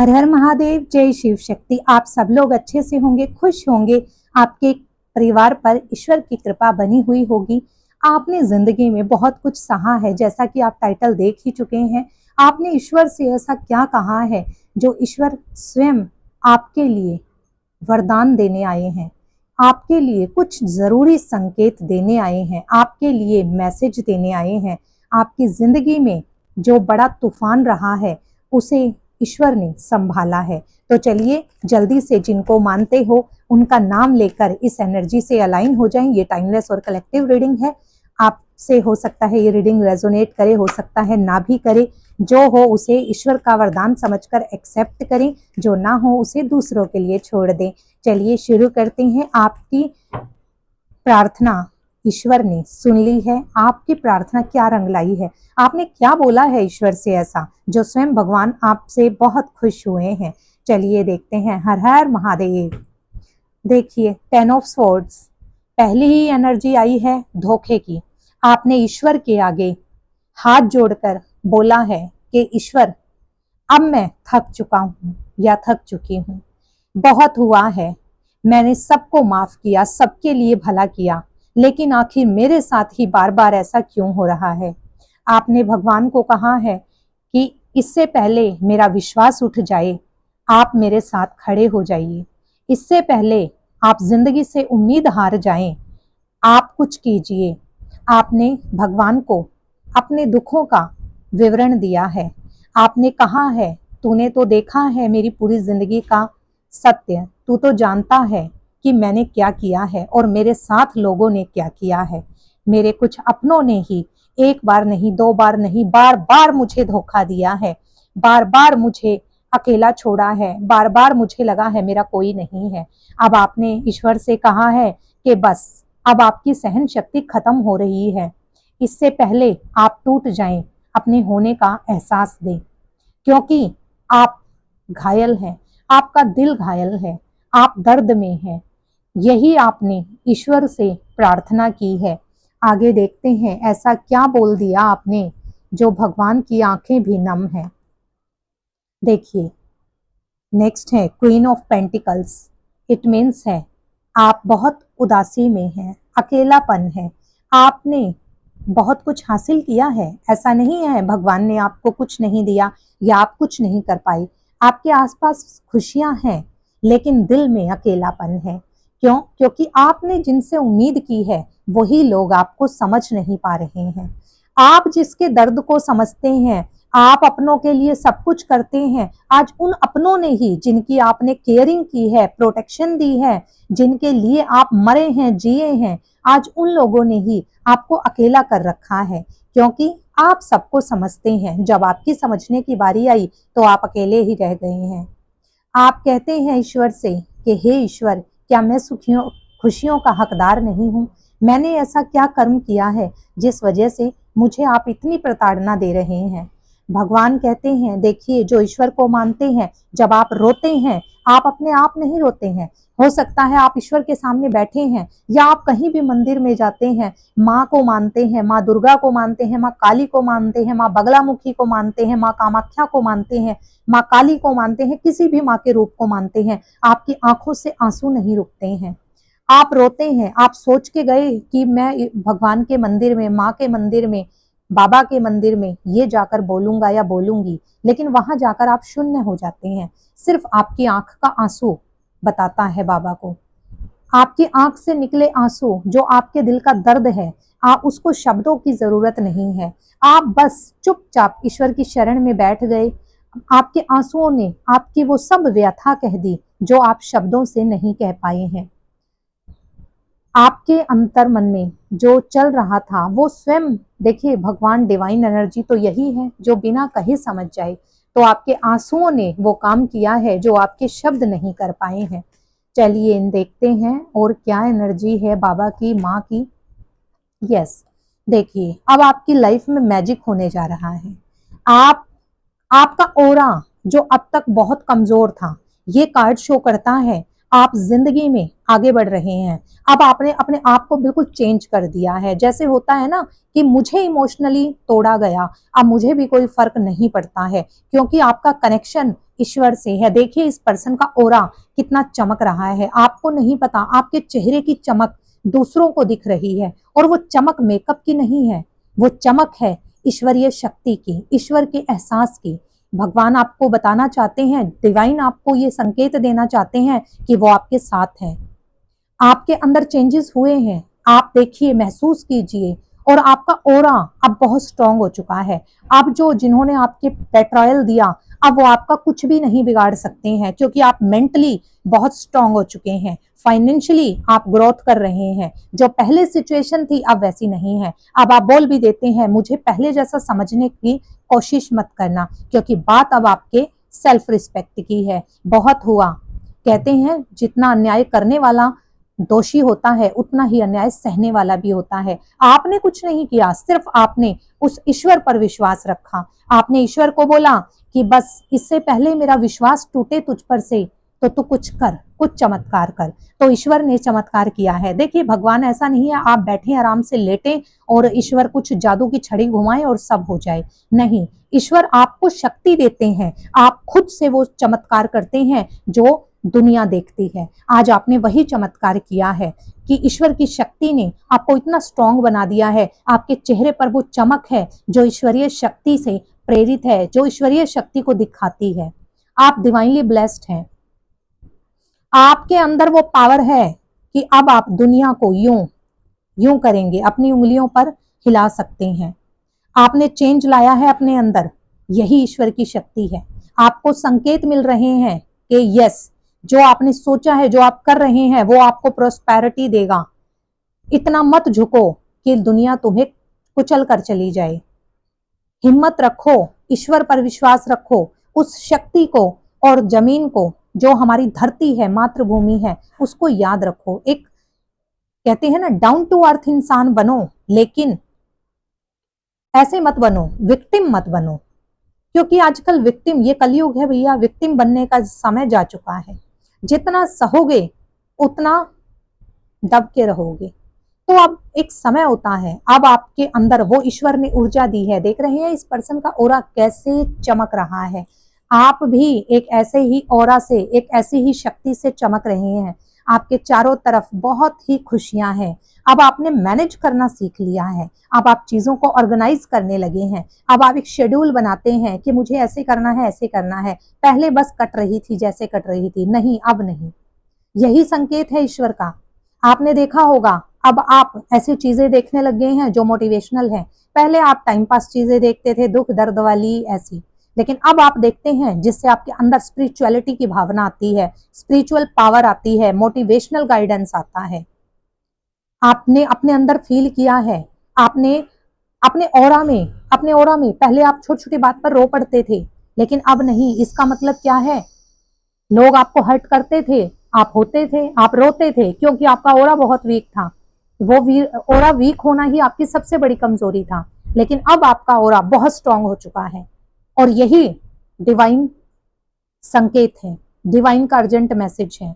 हर हर महादेव, जय शिव शक्ति। आप सब लोग अच्छे से होंगे, खुश होंगे। आपके परिवार पर ईश्वर की कृपा बनी हुई होगी। आपने जिंदगी में बहुत कुछ सहा है, जैसा कि आप टाइटल देख ही चुके हैं। आपने ईश्वर से ऐसा क्या कहा है जो ईश्वर स्वयं आपके लिए वरदान देने आए हैं, आपके लिए कुछ जरूरी संकेत देने आए हैं, आपके लिए मैसेज देने आए हैं। आपकी जिंदगी में जो बड़ा तूफान रहा है उसे ईश्वर ने संभाला है। तो चलिए जल्दी से जिनको मानते हो उनका नाम लेकर इस एनर्जी से अलाइन हो जाएं। ये टाइमलेस और कलेक्टिव रीडिंग है। आपसे हो सकता है ये रीडिंग रेजोनेट करे, हो सकता है ना भी करे। जो हो उसे ईश्वर का वरदान समझकर एक्सेप्ट करें, जो ना हो उसे दूसरों के लिए छोड़ दें। चलिए शुरू करते हैं। आपकी प्रार्थना ईश्वर ने सुन ली है। आपकी प्रार्थना क्या रंग लाई है, आपने क्या बोला है ईश्वर से ऐसा जो स्वयं भगवान आपसे बहुत खुश हुए हैं। चलिए देखते हैं। हर हर महादेव। देखिए 10 ऑफ स्वॉर्ड्स, पहली ही एनर्जी आई है धोखे की। आपने ईश्वर के आगे हाथ जोड़कर बोला है कि ईश्वर अब मैं थक चुका हूं या थक चुकी हूं, बहुत हुआ है, मैंने सबको माफ किया, सबके लिए भला किया, लेकिन आखिर मेरे साथ ही बार बार ऐसा क्यों हो रहा है। आपने भगवान को कहा है कि इससे पहले मेरा विश्वास उठ जाए आप मेरे साथ खड़े हो जाइए, इससे पहले आप जिंदगी से उम्मीद हार जाएं, आप कुछ कीजिए। आपने भगवान को अपने दुखों का विवरण दिया है। आपने कहा है तूने तो देखा है मेरी पूरी जिंदगी का सत्य, तू तो जानता है कि मैंने क्या किया है और मेरे साथ लोगों ने क्या किया है। मेरे कुछ अपनों ने ही एक बार नहीं, दो बार नहीं, बार बार मुझे धोखा दिया है, बार बार मुझे अकेला छोड़ा है, बार बार मुझे लगा है मेरा कोई नहीं है। अब आपने ईश्वर से कहा है कि बस अब आपकी सहन शक्ति खत्म हो रही है, इससे पहले आप टूट जाएं, अपने होने का एहसास दें, क्योंकि आप घायल हैं, आपका दिल घायल है, आप दर्द में हैं। यही आपने ईश्वर से प्रार्थना की है। आगे देखते हैं ऐसा क्या बोल दिया आपने जो भगवान की आंखें भी नम हैं। देखिए नेक्स्ट है queen of pentacles. It means है आप बहुत उदासी में हैं, अकेलापन है। आपने बहुत कुछ हासिल किया है, ऐसा नहीं है भगवान ने आपको कुछ नहीं दिया या आप कुछ नहीं कर पाई। आपके आसपास खुशियां हैं लेकिन दिल में अकेलापन है। क्यों? क्योंकि आपने जिनसे उम्मीद की है वही लोग आपको समझ नहीं पा रहे हैं। आप जिसके दर्द को समझते हैं, आप अपनों के लिए सब कुछ करते हैं, आज उन अपनों ने ही जिनकी आपने केयरिंग की है, प्रोटेक्शन दी है, जिनके लिए आप मरे हैं, जिए हैं, आज उन लोगों ने ही आपको अकेला कर रखा है। क्योंकि आप सबको समझते हैं, जब आपकी समझने की बारी आई तो आप अकेले ही रह गए हैं। आप कहते हैं ईश्वर से कि हे ईश्वर, क्या मैं सुखियों खुशियों का हकदार नहीं हूँ? मैंने ऐसा क्या कर्म किया है जिस वजह से मुझे आप इतनी प्रताड़ना दे रहे हैं? भगवान कहते हैं देखिए, जो ईश्वर को मानते हैं, जब आप रोते हैं आप अपने आप नहीं रोते हैं। हो सकता है आप ईश्वर के सामने बैठे हैं या आप कहीं भी मंदिर में जाते हैं, माँ को मानते हैं, माँ दुर्गा को मानते हैं, माँ काली को मानते हैं, माँ बगलामुखी को मानते हैं, माँ कामाख्या को मानते हैं, माँ काली को मानते हैं, किसी भी माँ के रूप को मानते हैं, आपकी आंखों से आंसू नहीं रुकते हैं, आप रोते हैं। आप सोच के गए कि मैं भगवान के मंदिर में, माँ के मंदिर में, बाबा के मंदिर में ये जाकर बोलूंगा या बोलूंगी, लेकिन वहां जाकर आप शून्य हो जाते हैं। सिर्फ आपकी आंख का आंसू बताता है बाबा को। आपकी आंख से निकले आंसू जो आपके दिल का दर्द है, आप उसको शब्दों की जरूरत नहीं है। आप बस चुपचाप ईश्वर की शरण में बैठ गए। आपके आंसुओं ने आपकी वो सब व्यथा कह दी जो आप शब्दों से नहीं कह पाए हैं। आपके अंतर मन में जो चल रहा था वो स्वयं, देखिए भगवान डिवाइन एनर्जी तो यही है जो बिना कहे समझ जाए। तो आपके आंसुओं ने वो काम किया है जो आपके शब्द नहीं कर पाए हैं। चलिए इन देखते हैं और क्या एनर्जी है बाबा की, माँ की। यस, देखिए अब आपकी लाइफ में मैजिक होने जा रहा है। आप आपका ओरा जो अब तक बहुत कमजोर था, ये कार्ड शो करता है आप जिंदगी में आगे बढ़ रहे हैं। अब आपने अपने आप को बिल्कुल चेंज कर दिया है। जैसे होता है ना कि मुझे इमोशनली तोड़ा गया, अब मुझे भी कोई फर्क नहीं पड़ता है, क्योंकि आपका कनेक्शन ईश्वर से है। देखिए इस पर्सन का ऑरा कितना चमक रहा है, आपको नहीं पता, आपके चेहरे की चमक दूसरों को दिख रही है, और वो चमक मेकअप की नहीं है, वो चमक है ईश्वरीय शक्ति की, ईश्वर के एहसास की। भगवान आपको बताना चाहते हैं, डिवाइन आपको ये संकेत देना चाहते हैं कि वो आपके साथ है। आपके अंदर चेंजेस हुए हैं, आप देखिए, महसूस कीजिए, और आपका ऑरा अब बहुत स्ट्रांग हो चुका है। अब जो जिन्होंने आपके बेट्रायल दिया, अब वो आपका कुछ भी नहीं बिगाड़ सकते हैं, क्योंकि आप मेंटली बहुत स्ट्रांग हो चुके हैं। फाइनेंशियली आप ग्रोथ कर रहे हैं। जो पहले सिचुएशन थी अब वैसी नहीं है। अब आप बोल भी देते हैं, मुझे पहले जैसा समझने की कोशिश मत करना, क्योंकि बात अब आपके सेल्फ रिस्पेक्ट की है। बहुत हुआ, कहते हैं जितना अन्याय करने वाला दोषी होता है, उतना ही अन्याय सहने वाला भी होता है। आपने कुछ नहीं किया, सिर्फ आपने उस ईश्वर पर विश्वास रखा। आपने ईश्वर को बोला कि बस इससे पहले मेरा विश्वास टूटे तुझ पर से, तो तू कुछ कर, कुछ चमत्कार कर। तो ईश्वर ने चमत्कार किया है। देखिए भगवान ऐसा नहीं है आप बैठे आराम से लेटे और ईश्वर कुछ जादू की छड़ी घुमाए और सब हो जाए। नहीं, ईश्वर आपको शक्ति देते हैं, आप खुद से वो चमत्कार करते हैं जो दुनिया देखती है। आज आपने वही चमत्कार किया है कि ईश्वर की शक्ति ने आपको इतना स्ट्रांग बना दिया है। आपके चेहरे पर वो चमक है जो ईश्वरीय शक्ति से प्रेरित है, जो ईश्वरीय शक्ति को दिखाती है। आप डिवाइनली ब्लेस्ड हैं। आपके अंदर वो पावर है कि अब आप दुनिया को यूं यूं करेंगे, अपनी उंगलियों पर हिला सकते हैं। आपने चेंज लाया है अपने अंदर, यही ईश्वर की शक्ति है। आपको संकेत मिल रहे हैं कि यस, जो आपने सोचा है, जो आप कर रहे हैं, वो आपको प्रोस्पेरिटी देगा। इतना मत झुको कि दुनिया तुम्हें कुचल कर चली जाए। हिम्मत रखो, ईश्वर पर विश्वास रखो, उस शक्ति को और जमीन को, जो हमारी धरती है, मातृभूमि है, उसको याद रखो। एक कहते हैं ना, डाउन टू अर्थ इंसान बनो, लेकिन ऐसे मत बनो, विक्टिम मत बनो, क्योंकि आजकल विक्टिम, ये कलयुग है भैया, विक्टिम बनने का समय जा चुका है। जितना सहोगे उतना दब के रहोगे। तो अब एक समय होता है, अब आपके अंदर वो ईश्वर ने ऊर्जा दी है। देख रहे हैं इस पर्सन का ऑरा कैसे चमक रहा है। आप भी एक ऐसे ही ऑरा से, एक ऐसी ही शक्ति से चमक रहे हैं। आपके चारों तरफ बहुत ही खुशियां हैं। अब आपने मैनेज करना सीख लिया है। अब आप चीजों को ऑर्गेनाइज करने लगे हैं। अब आप एक शेड्यूल बनाते हैं कि मुझे ऐसे करना है, ऐसे करना है। पहले बस कट रही थी जैसे कट रही थी, नहीं, अब नहीं। यही संकेत है ईश्वर का। आपने देखा होगा, अब आप ऐसी चीजें देखने लग गए हैं जो मोटिवेशनल है। पहले आप टाइम पास चीजें देखते थे, दुख दर्द वाली ऐसी, लेकिन अब आप देखते हैं जिससे आपके अंदर स्पिरिचुअलिटी की भावना आती है, स्पिरिचुअल पावर आती है, मोटिवेशनल गाइडेंस आता है। आपने अपने अंदर फील किया है, आपने अपने ऑरा में पहले आप छोटी छोटी बात पर रो पड़ते थे, लेकिन अब नहीं। इसका मतलब क्या है? लोग आपको हर्ट करते थे, आप होते थे, आप रोते थे, क्योंकि आपका ऑरा बहुत वीक था। वो ऑरा वीक होना ही आपकी सबसे बड़ी कमजोरी था, लेकिन अब आपका ऑरा बहुत स्ट्रांग हो चुका है। और यही डिवाइन संकेत है, डिवाइन का अर्जेंट मैसेज है।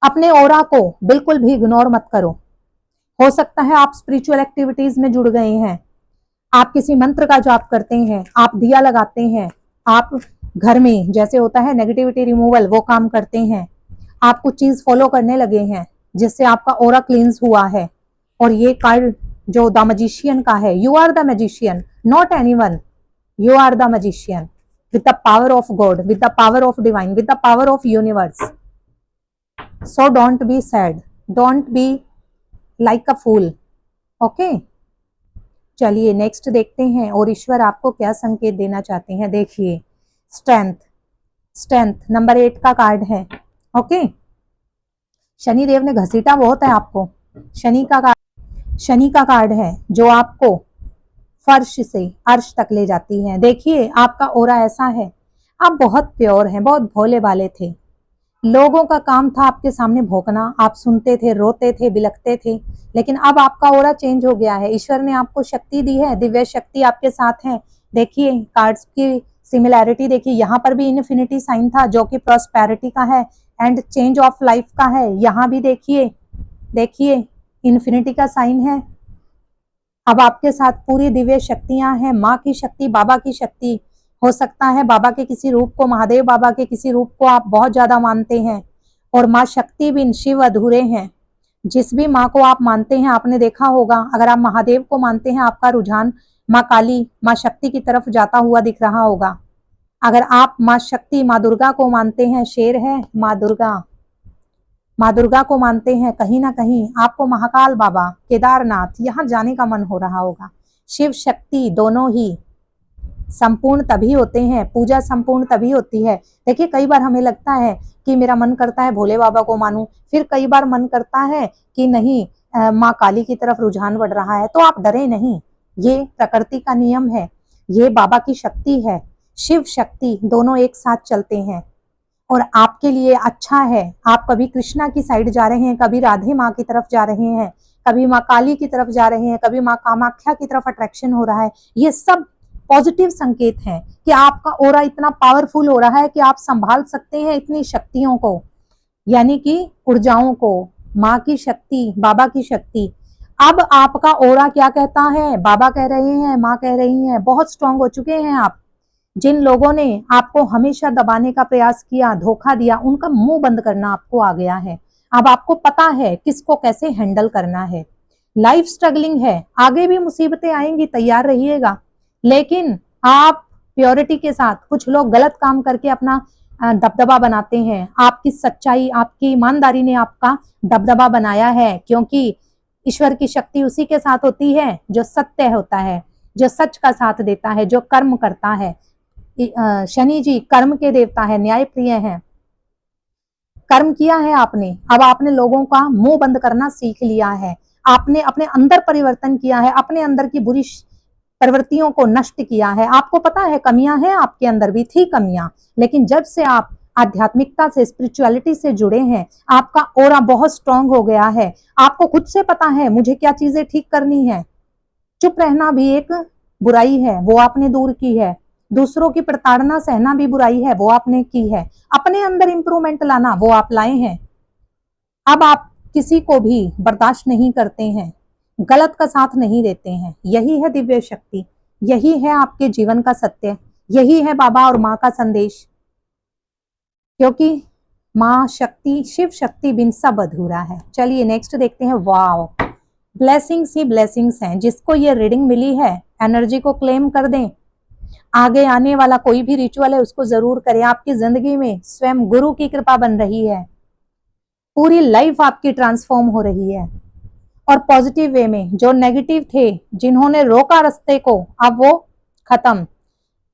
अपने ऑरा को बिल्कुल भी इग्नोर मत करो। हो सकता है आप स्पिरिचुअल एक्टिविटीज में जुड़ गए हैं, आप किसी मंत्र का जाप करते हैं, आप दिया लगाते हैं, आप घर में जैसे होता है नेगेटिविटी रिमूवल, वो काम करते हैं, आप कुछ चीज फॉलो करने लगे हैं जिससे आपका ऑरा क्लींस हुआ है। और ये कार्ड जो द मैजिशियन का है, you are the magician, not anyone, you are the magician with the power of God, with the power of divine, with the power of universe. So don't be sad, don't be like a fool. Okay? चलिए next देखते हैं और ईश्वर आपको क्या संकेत देना चाहते हैं। देखिए स्ट्रेंथ, स्ट्रेंथ नंबर 8 का कार्ड है। ओके, शनि देव ने घसीटा बहुत है आपको। शनि का कार्ड है जो आपको फर्श से अर्श तक ले जाती है। देखिए आपका ऑरा ऐसा है, आप बहुत प्योर हैं, बहुत भोले भाले थे। लोगों का काम था आपके सामने भौंकना, आप सुनते थे, रोते थे, बिलखते थे, लेकिन अब आपका ऑरा चेंज हो गया है। ईश्वर ने आपको शक्ति दी है, दिव्य शक्ति आपके साथ है। देखिए कार्ड्स की सिमिलैरिटी देखिए, यहाँ पर भी इन्फिनिटी साइन था जो कि प्रॉस्पेरिटी का है एंड चेंज ऑफ लाइफ का है। यहाँ भी देखिए, देखिए इन्फिनिटी का साइन है। अब आपके साथ पूरी दिव्य शक्तियां हैं, माँ की शक्ति, बाबा की शक्ति। हो सकता है बाबा के किसी रूप को, महादेव बाबा के किसी रूप को आप बहुत ज्यादा मानते हैं, और माँ शक्ति बिन शिव अधूरे हैं। जिस भी माँ को आप मानते हैं, आपने देखा होगा, अगर आप महादेव को मानते हैं, आपका रुझान माँ काली, माँ शक्ति की तरफ जाता हुआ दिख रहा होगा। अगर आप माँ शक्ति, माँ दुर्गा को मानते हैं, शेर है माँ दुर्गा, माँ दुर्गा को मानते हैं, कहीं ना कहीं आपको महाकाल बाबा, केदारनाथ, यहाँ जाने का मन हो रहा होगा। शिव शक्ति दोनों ही संपूर्ण तभी होते हैं, पूजा संपूर्ण तभी होती है। देखिए कई बार हमें लगता है कि मेरा मन करता है भोले बाबा को मानूं, फिर कई बार मन करता है कि नहीं, माँ काली की तरफ रुझान बढ़ रहा है। तो आप डरे नहीं, ये प्रकृति का नियम है, ये बाबा की शक्ति है। शिव शक्ति दोनों एक साथ चलते हैं और आपके लिए अच्छा है। आप कभी कृष्णा की साइड जा रहे हैं, कभी राधे माँ की तरफ जा रहे हैं, कभी माँ काली की तरफ जा रहे हैं, कभी माँ कामाख्या की तरफ अट्रैक्शन हो रहा है। ये सब पॉजिटिव संकेत हैं कि आपका ऑरा इतना पावरफुल हो रहा है कि आप संभाल सकते हैं इतनी शक्तियों को, यानी कि ऊर्जाओं को, माँ की शक्ति, बाबा की शक्ति। अब आपका ऑरा क्या कहता है? बाबा कह रहे हैं, माँ कह रही हैं, बहुत स्ट्रांग हो चुके हैं आप। जिन लोगों ने आपको हमेशा दबाने का प्रयास किया, धोखा दिया, उनका मुंह बंद करना आपको आ गया है। अब आपको पता है किसको कैसे हैंडल करना है। लाइफ स्ट्रगलिंग है, आगे भी मुसीबतें आएंगी, तैयार रहिएगा, लेकिन आप प्योरिटी के साथ। कुछ लोग गलत काम करके अपना दबदबा बनाते हैं, आपकी सच्चाई, आपकी ईमानदारी ने आपका दबदबा बनाया है, क्योंकि ईश्वर की शक्ति उसी के साथ होती है जो सत्य होता है, जो सच का साथ देता है, जो कर्म करता है। शनि जी कर्म के देवता है, न्याय प्रिय है। कर्म किया है आपने, अब आपने लोगों का मुंह बंद करना सीख लिया है, आपने अपने अंदर परिवर्तन किया है, अपने अंदर की बुरी प्रवृत्तियों को नष्ट किया है। आपको पता है कमियां हैं, आपके अंदर भी थी कमियां, लेकिन जब से आप आध्यात्मिकता से, स्पिरिचुअलिटी से जुड़े हैं, आपका ऑरा बहुत स्ट्रांग हो गया है। आपको खुद से पता है मुझे क्या चीजें ठीक करनी है। चुप रहना भी एक बुराई है, वो आपने दूर की है। दूसरों की प्रताड़ना सहना भी बुराई है, वो आपने की है। अपने अंदर इंप्रूवमेंट लाना, वो आप लाए हैं। अब आप किसी को भी बर्दाश्त नहीं करते हैं, गलत का साथ नहीं देते हैं। यही है दिव्य शक्ति, यही है आपके जीवन का सत्य, यही है बाबा और माँ का संदेश। क्योंकि माँ शक्ति, शिव शक्ति बिन सब अधूरा है। चलिए नेक्स्ट देखते हैं। वाव, ब्लेसिंग्स ही ब्लेसिंग्स हैं। जिसको ये रीडिंग मिली है, एनर्जी को क्लेम कर दें। आगे आने वाला कोई भी रिचुअल है उसको जरूर करें। आपकी जिंदगी में स्वयं गुरु की कृपा बन रही है, पूरी लाइफ आपकी ट्रांसफॉर्म हो रही है, और पॉजिटिव वे में। जो नेगेटिव थे, जिन्होंने रोका रास्ते को, अब वो खत्म।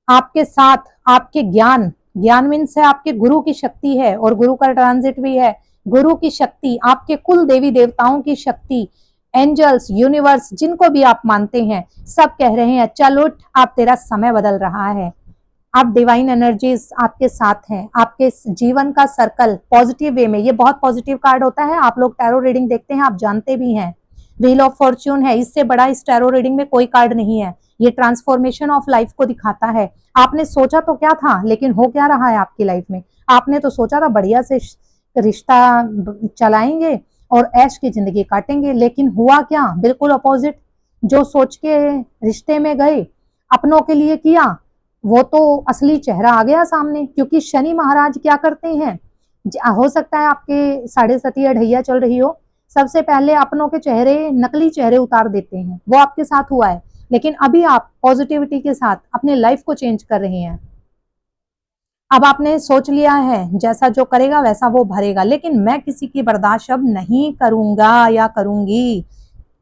आपके साथ आपके ज्ञान, ज्ञान मीन्स है आपके गुरु की शक्ति है, और गुरु का ट्रांजिट भी है। गुरु की शक्ति, आपके कुल देवी देवताओं की शक्ति, एंजल्स, यूनिवर्स, जिनको भी आप मानते हैं, सब कह रहे हैं चल उठ, आप तेरा समय बदल रहा है। आप डिवाइन एनर्जीज आपके साथ हैं, आपके जीवन का सर्कल पॉजिटिव वे में। ये बहुत पॉजिटिव कार्ड होता है। आप लोग टैरो रीडिंग देखते हैं, आप जानते भी हैं, व्हील ऑफ फॉर्च्यून है, इससे बड़ा इस टैरो रीडिंग में कोई कार्ड नहीं है। ये ट्रांसफॉर्मेशन ऑफ लाइफ को दिखाता है। आपने सोचा तो क्या था, लेकिन हो क्या रहा है आपकी लाइफ में। आपने तो सोचा था बढ़िया से रिश्ता चलाएंगे और ऐश की जिंदगी काटेंगे, लेकिन हुआ क्या, बिल्कुल अपोजिट। जो सोच के रिश्ते में गए, अपनों के लिए किया, वो तो असली चेहरा आ गया सामने। क्योंकि शनि महाराज क्या करते हैं, हो सकता है आपके 7.5 अढ़ैया चल रही हो, सबसे पहले अपनों के चेहरे, नकली चेहरे उतार देते हैं। वो आपके साथ हुआ है, लेकिन अभी आप पॉजिटिविटी के साथ अपने लाइफ को चेंज कर रहे हैं। अब आपने सोच लिया है जैसा जो करेगा वैसा वो भरेगा, लेकिन मैं किसी की बर्दाश्त अब नहीं करूंगा या करूंगी,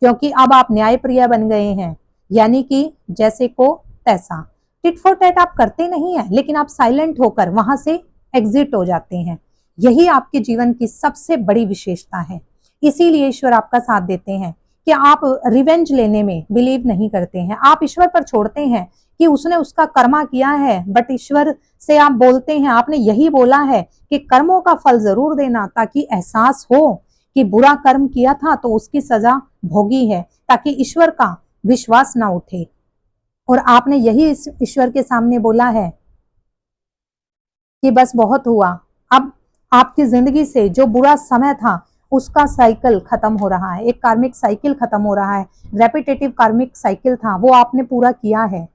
क्योंकि अब आप न्याय प्रिय बन गए हैं। यानी कि जैसे को तैसा, टिट फॉर टैट आप करते नहीं है, लेकिन आप साइलेंट होकर वहां से एग्जिट हो जाते हैं। यही आपके जीवन की सबसे बड़ी विशेषता है। इसीलिए ईश्वर आपका साथ देते हैं कि आप रिवेंज लेने में बिलीव नहीं करते हैं। आप ईश्वर पर छोड़ते हैं कि उसने उसका कर्मा किया है, बट ईश्वर से आप बोलते हैं, आपने यही बोला है कि कर्मों का फल जरूर देना, ताकि एहसास हो कि बुरा कर्म किया था तो उसकी सजा भोगी है, ताकि ईश्वर का विश्वास ना उठे। और आपने यही ईश्वर के सामने बोला है कि बस बहुत हुआ, अब आपकी जिंदगी से जो बुरा समय था उसका साइकिल खत्म हो रहा है, एक कार्मिक साइकिल खत्म हो रहा है, रेपिटेटिव कार्मिक साइकिल था वो आपने पूरा किया है।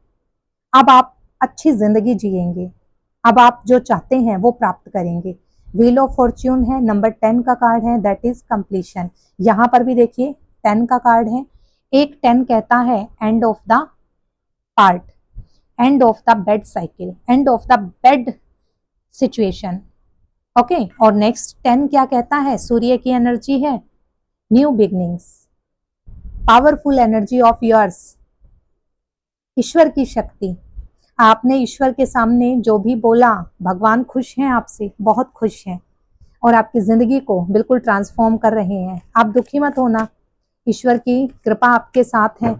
अब आप अच्छी जिंदगी जिएंगे, अब आप जो चाहते हैं वो प्राप्त करेंगे। व्हील ऑफ फॉर्च्यून है, नंबर 10 का कार्ड है, दैट इज कंप्लीशन। यहाँ पर भी देखिए 10 का कार्ड है। एक 10 कहता है end of the part, end of the bad cycle, end of the bad situation. Okay, और नेक्स्ट 10 क्या कहता है? सूर्य की एनर्जी है, new beginnings, powerful energy of yours, ईश्वर की शक्ति। आपने ईश्वर के सामने जो भी बोला, भगवान खुश हैं आपसे, बहुत खुश हैं और आपकी जिंदगी को बिल्कुल ट्रांसफॉर्म कर रहे हैं। आप दुखी मत होना, ईश्वर की कृपा आपके साथ है।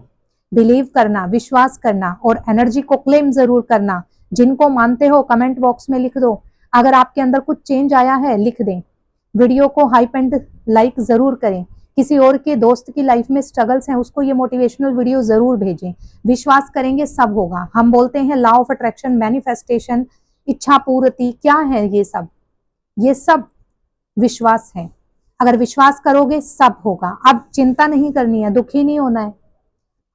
बिलीव करना, विश्वास करना और एनर्जी को क्लेम जरूर करना। जिनको मानते हो कमेंट बॉक्स में लिख दो। अगर आपके अंदर कुछ चेंज आया है लिख दें। वीडियो को हाइप एंड लाइक जरूर करें। किसी और के दोस्त की लाइफ में स्ट्रगल्स हैं उसको ये मोटिवेशनल वीडियो जरूर भेजें। विश्वास करेंगे सब होगा। हम बोलते हैं लॉ ऑफ अट्रैक्शन, मैनिफेस्टेशन, इच्छा पूर्ति, क्या है ये सब? ये सब विश्वास है। अगर विश्वास करोगे सब होगा। अब चिंता नहीं करनी है, दुखी नहीं होना है,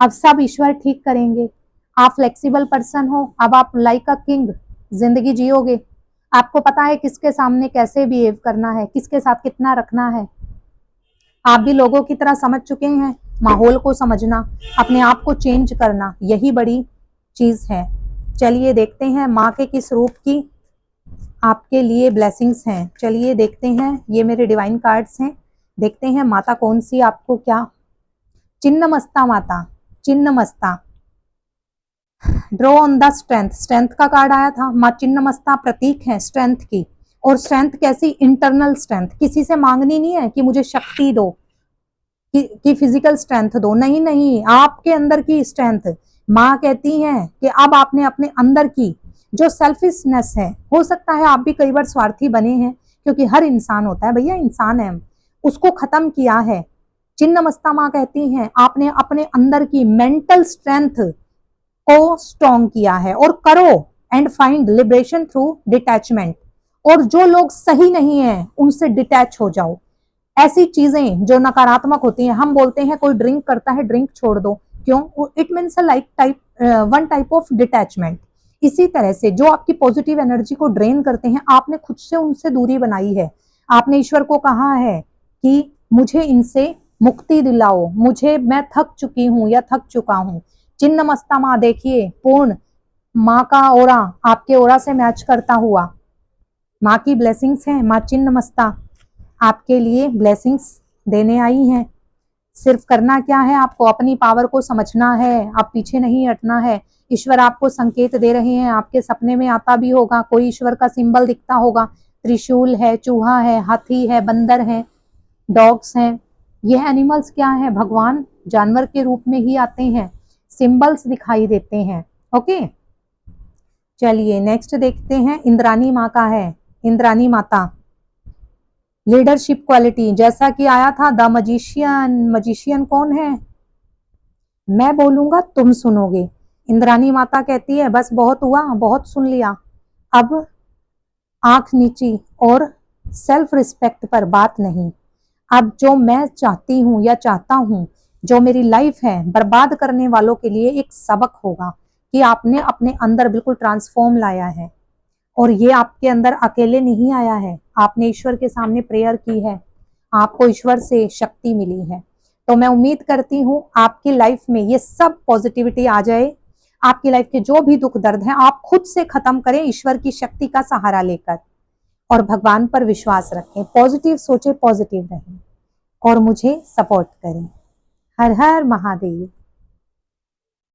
अब सब ईश्वर ठीक करेंगे। आप फ्लेक्सिबल पर्सन हो, अब आप लाइक अ किंग जिंदगी जियोगे। आपको पता है किसके सामने कैसे बिहेव करना है, किसके साथ कितना रखना है। आप भी लोगों की तरह समझ चुके हैं। माहौल को समझना, अपने आप को चेंज करना, यही बड़ी चीज है। चलिए देखते हैं माँ के किस रूप की आपके लिए ब्लेसिंग्स हैं। चलिए देखते हैं, ये मेरे डिवाइन कार्ड्स हैं। देखते हैं माता कौन सी आपको क्या। चिन्नमस्ता माता, Chhinnamasta, draw on the strength. Strength का कार्ड आया था। माँ चिन्नमस्ता प्रतीक है स्ट्रेंथ की। और स्ट्रेंथ कैसी? Internal strength. किसी से मांगनी नहीं है कि मुझे शक्ति दो, कि फिजिकल स्ट्रेंथ दो, नहीं नहीं, आपके अंदर की स्ट्रेंथ। माँ कहती हैं कि अब आपने अपने अंदर की जो सेल्फिशनेस है, हो सकता है आप भी कई बार स्वार्थी बने हैं, क्योंकि हर इंसान होता है भैया, इंसान है, उसको खत्म किया है। चिन्नमस्ता माँ कहती हैं आपने अपने अंदर की मेंटल स्ट्रेंथ को स्ट्रॉन्ग किया है और करो and find liberation through detachment. और जो लोग सही नहीं है उनसे डिटैच हो जाओ। ऐसी चीजें जो नकारात्मक होती हैं, हम बोलते हैं कोई ड्रिंक करता है, ड्रिंक छोड़ दो, क्यों? It means like type one type of detachment. इसी तरह से जो आपकी पॉजिटिव एनर्जी को ड्रेन करते हैं, आपने खुद से उनसे दूरी बनाई है। आपने ईश्वर को कहा है कि मुझे इनसे मुक्ति दिलाओ, मुझे, मैं थक चुकी हूं या थक चुका हूं। चिन्नमस्ता माँ देखिए, पूर्ण माँ का ओरा आपके ओरा से मैच करता हुआ माँ की ब्लेसिंग्स हैं। माँ चिन्नमस्ता आपके लिए ब्लेसिंग्स देने आई हैं। सिर्फ करना क्या है, आपको अपनी पावर को समझना है, आप पीछे नहीं हटना है। ईश्वर आपको संकेत दे रहे हैं, आपके सपने में आता भी होगा, कोई ईश्वर का सिंबल दिखता होगा। त्रिशूल है, चूहा है, हाथी है, बंदर है, डॉग्स हैं। यह एनिमल्स क्या है? भगवान जानवर के रूप में ही आते हैं, सिंबल्स दिखाई देते हैं। ओके, चलिए नेक्स्ट देखते हैं। इंद्रानी माँ का है, इंद्रानी माता, लीडरशिप क्वालिटी, जैसा कि आया था द मजिशियन। मजिशियन कौन है? मैं बोलूंगा तुम सुनोगे। इंद्रानी माता कहती है बस बहुत हुआ, बहुत सुन लिया, अब आंख नीची और सेल्फ रिस्पेक्ट पर बात नहीं। अब जो मैं चाहती हूँ या चाहता हूँ, जो मेरी लाइफ है बर्बाद करने वालों के लिए एक सबक होगा कि आपने अपने अंदर बिल्कुल ट्रांसफॉर्म लाया है। और ये आपके अंदर अकेले नहीं आया है, आपने ईश्वर के सामने प्रेयर की है, आपको ईश्वर से शक्ति मिली है। तो मैं उम्मीद करती हूँ आपकी लाइफ में ये सब पॉजिटिविटी आ जाए। आपकी लाइफ के जो भी दुख दर्द हैं आप खुद से खत्म करें, ईश्वर की शक्ति का सहारा लेकर, और भगवान पर विश्वास रखें, पॉजिटिव सोचे, पॉजिटिव रहें और मुझे सपोर्ट करें। हर हर महादेव।